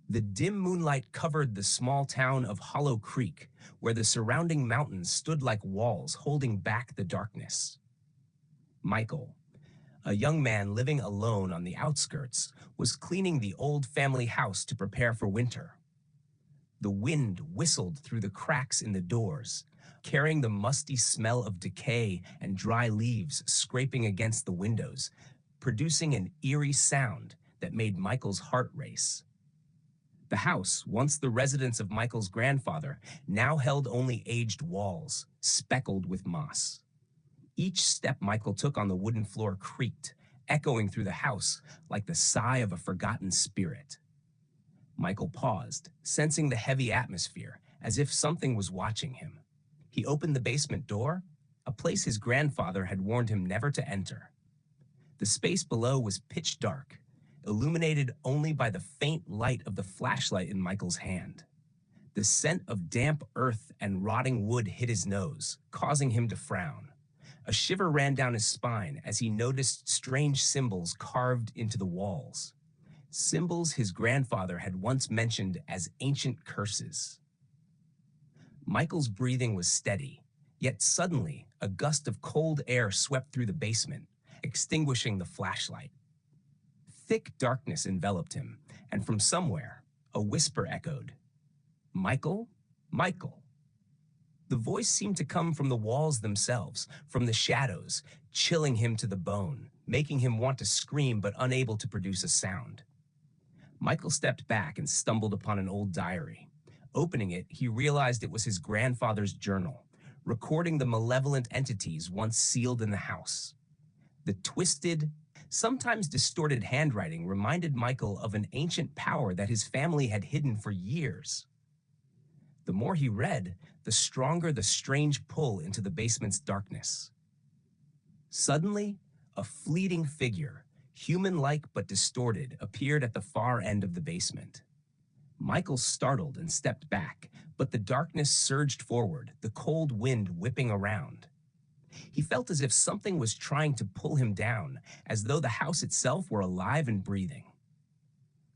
The dim moonlight covered the small town of Hollow Creek, where the surrounding mountains stood like walls holding back the darkness. Michael, a young man living alone on the outskirts, was cleaning the old family house to prepare for winter. The wind whistled through the cracks in the doors, carrying the musty smell of decay and dry leaves scraping against the windows, producing an eerie sound that made Michael's heart race. The house, once the residence of Michael's grandfather, now held only aged walls, speckled with moss. Each step Michael took on the wooden floor creaked, echoing through the house like the sigh of a forgotten spirit. Michael paused, sensing the heavy atmosphere, as if something was watching him. He opened the basement door, a place his grandfather had warned him never to enter. The space below was pitch dark, illuminated only by the faint light of the flashlight in Michael's hand. The scent of damp earth and rotting wood hit his nose, causing him to frown. A shiver ran down his spine as he noticed strange symbols carved into the walls. Symbols his grandfather had once mentioned as ancient curses. Michael's breathing was steady, yet suddenly a gust of cold air swept through the basement, extinguishing the flashlight. Thick darkness enveloped him, and from somewhere, a whisper echoed, "Michael? Michael." The voice seemed to come from the walls themselves, from the shadows, chilling him to the bone, making him want to scream but unable to produce a sound. Michael stepped back and stumbled upon an old diary. Opening it, he realized it was his grandfather's journal, recording the malevolent entities once sealed in the house. The twisted, sometimes distorted handwriting reminded Michael of an ancient power that his family had hidden for years. The more he read, the stronger the strange pull into the basement's darkness. Suddenly, a fleeting figure, human-like but distorted, appeared at the far end of the basement. Michael startled and stepped back, but the darkness surged forward, the cold wind whipping around. He felt as if something was trying to pull him down, as though the house itself were alive and breathing.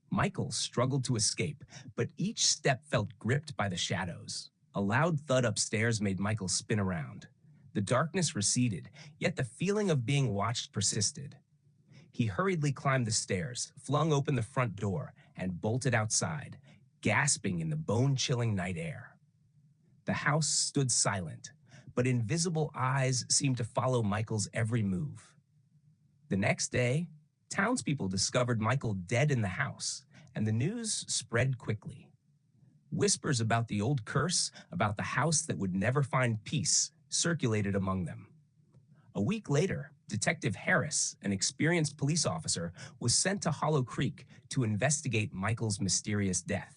Michael struggled to escape, but each step felt gripped by the shadows. A loud thud upstairs made Michael spin around. The darkness receded, yet the feeling of being watched persisted. He hurriedly climbed the stairs, flung open the front door, and bolted outside, gasping in the bone-chilling night air. The house stood silent, but invisible eyes seemed to follow Michael's every move. The next day, townspeople discovered Michael dead in the house, and the news spread quickly. Whispers about the old curse, about the house that would never find peace, circulated among them. A week later, Detective Harris, an experienced police officer, was sent to Hollow Creek to investigate Michael's mysterious death.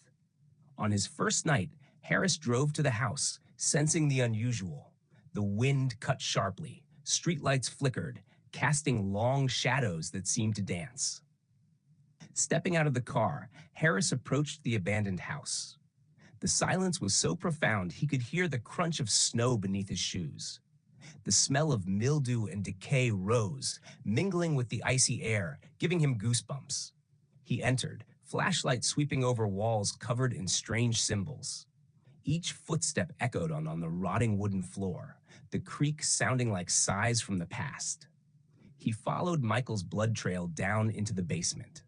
On his first night, Harris drove to the house, sensing the unusual. The wind cut sharply, streetlights flickered, casting long shadows that seemed to dance. Stepping out of the car, Harris approached the abandoned house. The silence was so profound he could hear the crunch of snow beneath his shoes. The smell of mildew and decay rose, mingling with the icy air, giving him goosebumps. He entered, flashlight sweeping over walls covered in strange symbols. Each footstep echoed on the rotting wooden floor, the creak sounding like sighs from the past. He followed Michael's blood trail down into the basement.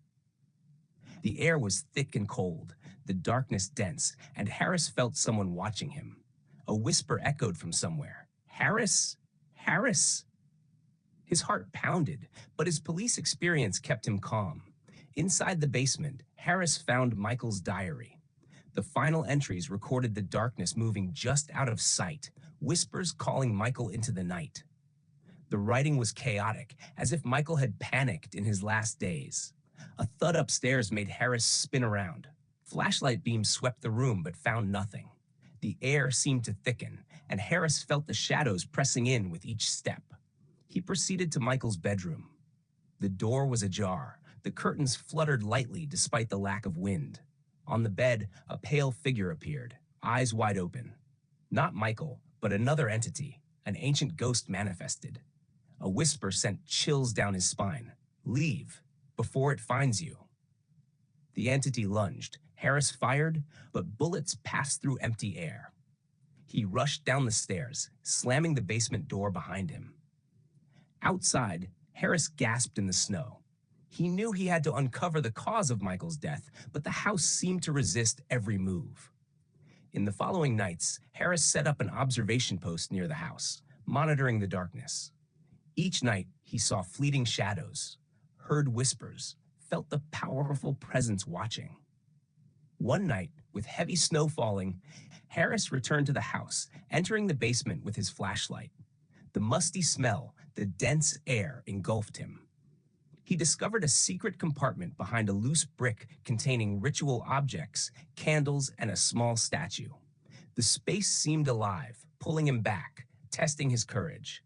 The air was thick and cold, the darkness dense, and Harris felt someone watching him. A whisper echoed from somewhere. "Harris? Harris?" His heart pounded, but his police experience kept him calm. Inside the basement, Harris found Michael's diary. The final entries recorded the darkness moving just out of sight, whispers calling Michael into the night. The writing was chaotic, as if Michael had panicked in his last days. A thud upstairs made Harris spin around. Flashlight beams swept the room but found nothing. The air seemed to thicken, and Harris felt the shadows pressing in with each step. He proceeded to Michael's bedroom. The door was ajar. The curtains fluttered lightly despite the lack of wind. On the bed, a pale figure appeared, eyes wide open. Not Michael, but another entity, an ancient ghost manifested. A whisper sent chills down his spine. "Leave, before it finds you." The entity lunged, Harris fired, but bullets passed through empty air. He rushed down the stairs, slamming the basement door behind him. Outside, Harris gasped in the snow. He knew he had to uncover the cause of Michael's death, but the house seemed to resist every move. In the following nights, Harris set up an observation post near the house, monitoring the darkness. Each night, he saw fleeting shadows, heard whispers, felt the powerful presence watching. One night, with heavy snow falling, Harris returned to the house, entering the basement with his flashlight. The musty smell, the dense air engulfed him. He discovered a secret compartment behind a loose brick containing ritual objects, candles, and a small statue. The space seemed alive, pulling him back, testing his courage.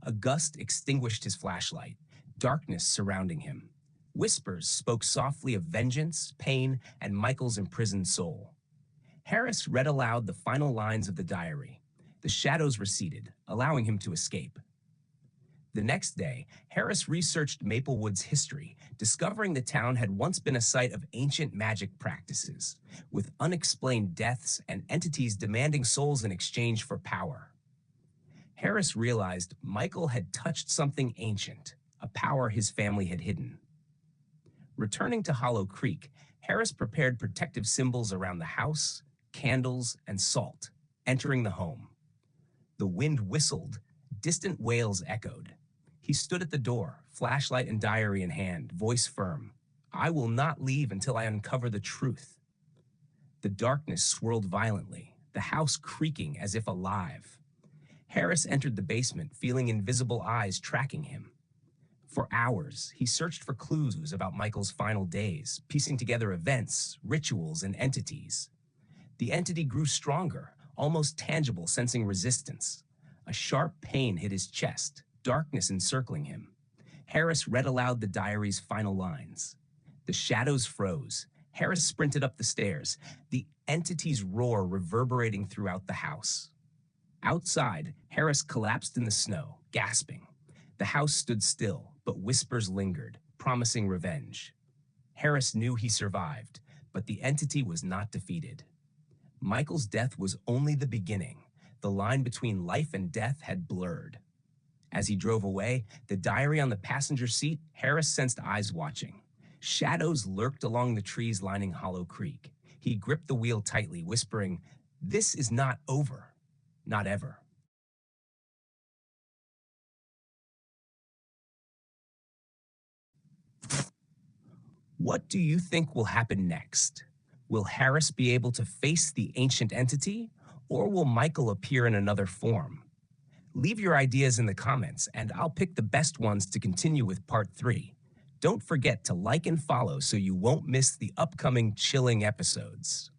A gust extinguished his flashlight, darkness surrounding him. Whispers spoke softly of vengeance, pain, and Michael's imprisoned soul. Harris read aloud the final lines of the diary. The shadows receded, allowing him to escape. The next day, Harris researched Maplewood's history, discovering the town had once been a site of ancient magic practices, with unexplained deaths and entities demanding souls in exchange for power. Harris realized Michael had touched something ancient, a power his family had hidden. Returning to Hollow Creek, Harris prepared protective symbols around the house, candles, and salt, entering the home. The wind whistled, distant wails echoed. He stood at the door, flashlight and diary in hand, voice firm. "I will not leave until I uncover the truth." The darkness swirled violently, the house creaking as if alive. Harris entered the basement, feeling invisible eyes tracking him. For hours, he searched for clues about Michael's final days, piecing together events, rituals, and entities. The entity grew stronger, almost tangible, sensing resistance. A sharp pain hit his chest, darkness encircling him. Harris read aloud the diary's final lines. The shadows froze. Harris sprinted up the stairs, the entity's roar reverberating throughout the house. Outside, Harris collapsed in the snow, gasping. The house stood still, but whispers lingered, promising revenge. Harris knew he survived, but the entity was not defeated. Michael's death was only the beginning. The line between life and death had blurred. As he drove away, the diary on the passenger seat, Harris sensed eyes watching. Shadows lurked along the trees lining Hollow Creek. He gripped the wheel tightly, whispering, "This is not over. Not ever." What do you think will happen next? Will Harris be able to face the ancient entity, or will Michael appear in another form? Leave your ideas in the comments, and I'll pick the best ones to continue with part 3. Don't forget to like and follow so you won't miss the upcoming chilling episodes.